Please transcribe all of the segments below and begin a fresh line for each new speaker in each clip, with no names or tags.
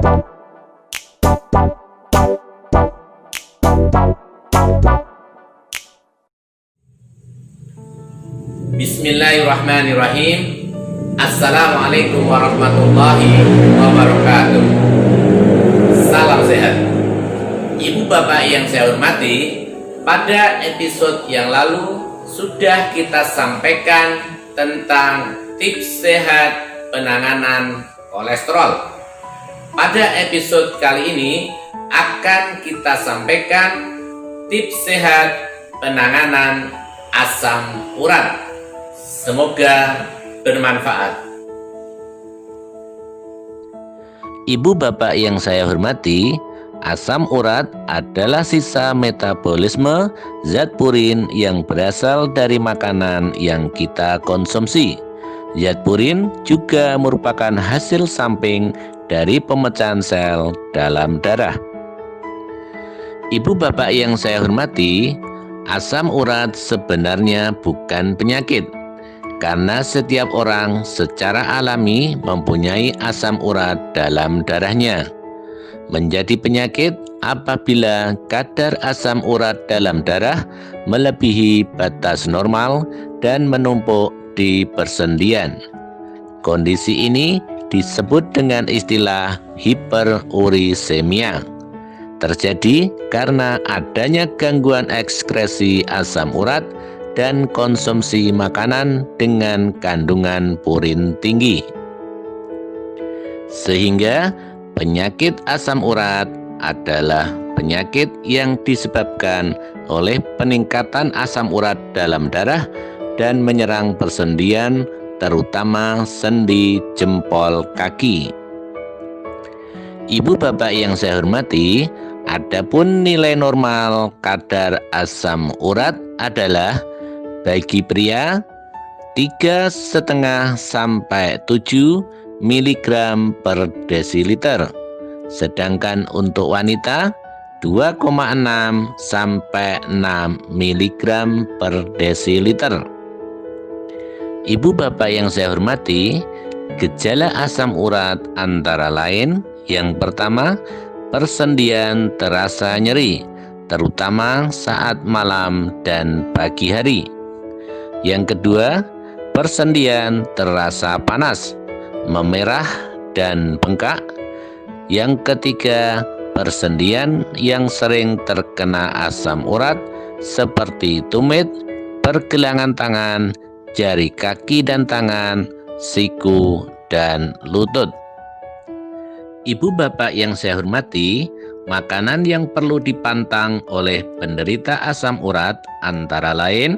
Bismillahirrahmanirrahim. Assalamualaikum warahmatullahi wabarakatuh. Salam sehat. Ibu bapak yang saya hormati, pada episode yang lalu sudah kita sampaikan tentang tips sehat penanganan kolesterol. Pada episode kali ini akan kita sampaikan tips sehat penanganan asam urat. Semoga bermanfaat.
Ibu bapak yang saya hormati, asam urat adalah sisa metabolisme zat purin yang berasal dari makanan yang kita konsumsi. Zat purin juga merupakan hasil samping dari pemecahan sel dalam darah. Ibu bapak yang saya hormati, asam urat sebenarnya bukan penyakit, karena setiap orang secara alami mempunyai asam urat dalam darahnya. Menjadi penyakit apabila kadar asam urat dalam darah melebihi batas normal dan menumpuk di persendian. Kondisi ini disebut dengan istilah hiperurisemia. Terjadi karena adanya gangguan ekskresi asam urat dan konsumsi makanan dengan kandungan purin tinggi. Sehingga penyakit asam urat adalah penyakit yang disebabkan oleh peningkatan asam urat dalam darah dan menyerang persendian, terutama sendi jempol kaki. Ibu bapak yang saya hormati, adapun nilai normal kadar asam urat adalah bagi pria 3,5 sampai 7 mg per desiliter, sedangkan untuk wanita 2,6 sampai 6 mg per desiliter. Ibu bapak yang saya hormati, gejala asam urat antara lain yang pertama, persendian terasa nyeri, terutama saat malam dan pagi hari. Yang kedua, persendian terasa panas, memerah dan bengkak. Yang ketiga, persendian yang sering terkena asam urat seperti tumit, pergelangan tangan, jari kaki dan tangan, siku, dan lutut. Ibu bapak yang saya hormati, makanan yang perlu dipantang oleh penderita asam urat antara lain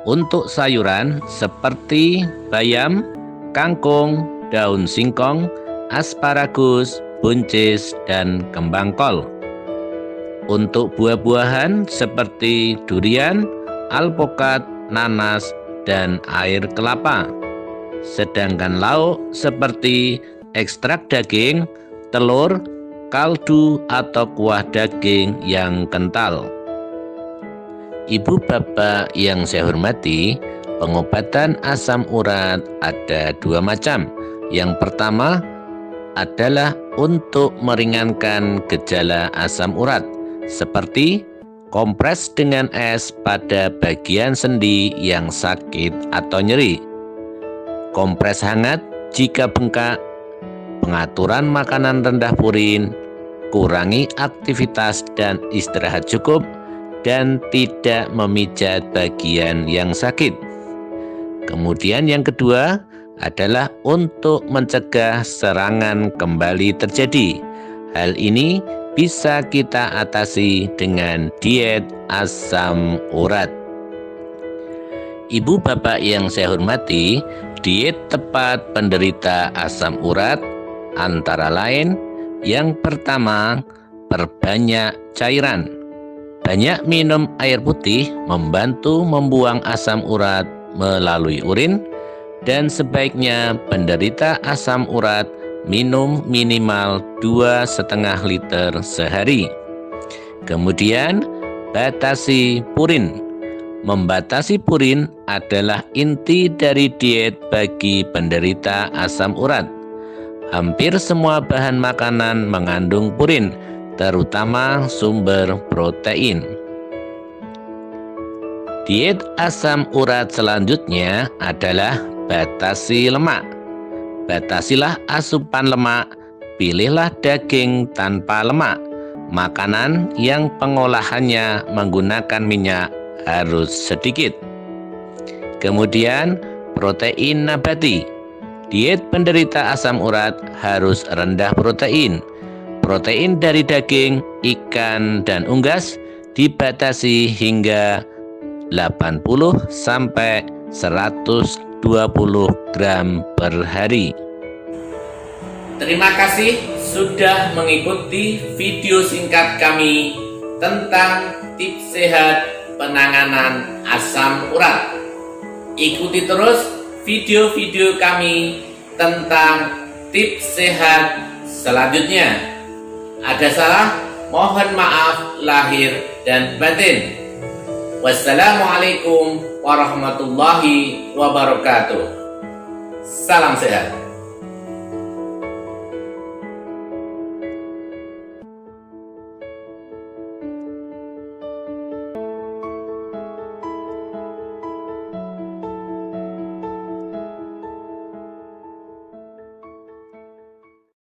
untuk sayuran seperti bayam, kangkung, daun singkong, asparagus, buncis, dan kembang kol. Untuk buah-buahan seperti durian, alpukat, nanas, dan air kelapa. Sedangkan lauk seperti ekstrak daging, telur, kaldu, atau kuah daging yang kental. Ibu bapak yang saya hormati, pengobatan asam urat ada dua macam. Yang pertama adalah untuk meringankan gejala asam urat, seperti kompres dengan es pada bagian sendi yang sakit atau nyeri, kompres hangat jika bengkak, pengaturan makanan rendah purin, kurangi aktivitas dan istirahat cukup, dan tidak memijat bagian yang sakit. Kemudian yang kedua adalah untuk mencegah serangan kembali terjadi. Hal ini bisa kita atasi dengan diet asam urat. Ibu bapak yang saya hormati, diet tepat penderita asam urat antara lain yang pertama, perbanyak cairan. Banyak minum air putih membantu membuang asam urat melalui urin, dan sebaiknya penderita asam urat minum minimal 2,5 liter sehari. Kemudian, batasi purin. Membatasi purin adalah inti dari diet bagi penderita asam urat. Hampir semua bahan makanan mengandung purin, terutama sumber protein. Diet asam urat selanjutnya adalah batasi lemak. Batasilah asupan lemak, pilihlah daging tanpa lemak. Makanan yang pengolahannya menggunakan minyak harus sedikit. Kemudian protein nabati. Diet penderita asam urat harus rendah protein. Protein dari daging, ikan, dan unggas dibatasi hingga 80 sampai 120 gram per hari.
Terima kasih sudah mengikuti video singkat kami tentang tips sehat penanganan asam urat. Ikuti terus video-video kami tentang tips sehat selanjutnya. Ada salah, mohon maaf lahir dan batin. Wassalamualaikum warahmatullahi wabarakatuh. Salam sehat.